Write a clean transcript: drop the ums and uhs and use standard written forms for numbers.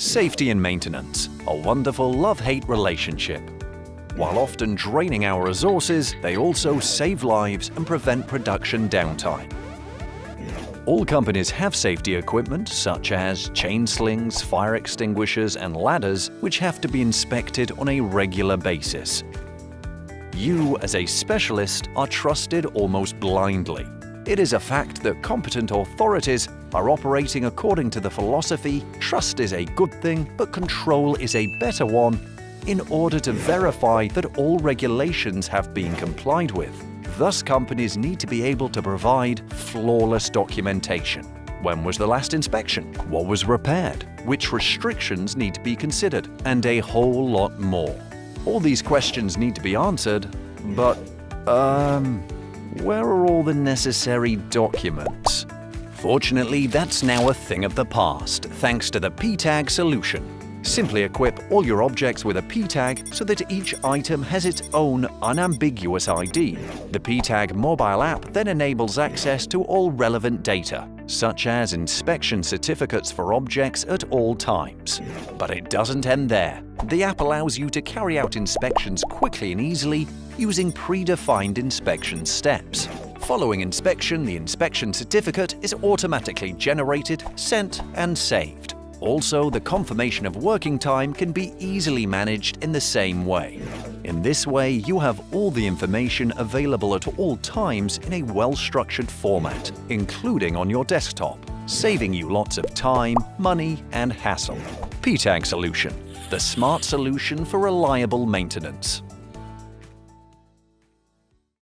Safety and maintenance, a wonderful love-hate relationship. While often draining our resources, they also save lives and prevent production downtime. All companies have safety equipment such as chain slings, fire extinguishers and ladders, which have to be inspected on a regular basis. You, as a specialist, are trusted almost blindly. It is a fact that competent authorities are operating according to the philosophy "trust is a good thing, but control is a better one," in order to verify that all regulations have been complied with. Thus, companies need to be able to provide flawless documentation. When was the last inspection? What was repaired? Which restrictions need to be considered? And a whole lot more. All these questions need to be answered, but, where are all the necessary documents? Fortunately, that's now a thing of the past, thanks to the peTAG solution. Simply equip all your objects with a peTAG so that each item has its own unambiguous ID. The peTAG mobile app then enables access to all relevant data, such as inspection certificates for objects at all times. But it doesn't end there. The app allows you to carry out inspections quickly and easily using predefined inspection steps. Following inspection, the inspection certificate is automatically generated, sent, and saved. Also, the confirmation of working time can be easily managed in the same way. In this way, you have all the information available at all times in a well-structured format, including on your desktop, saving you lots of time, money, and hassle. peTAG Solution, the smart solution for reliable maintenance.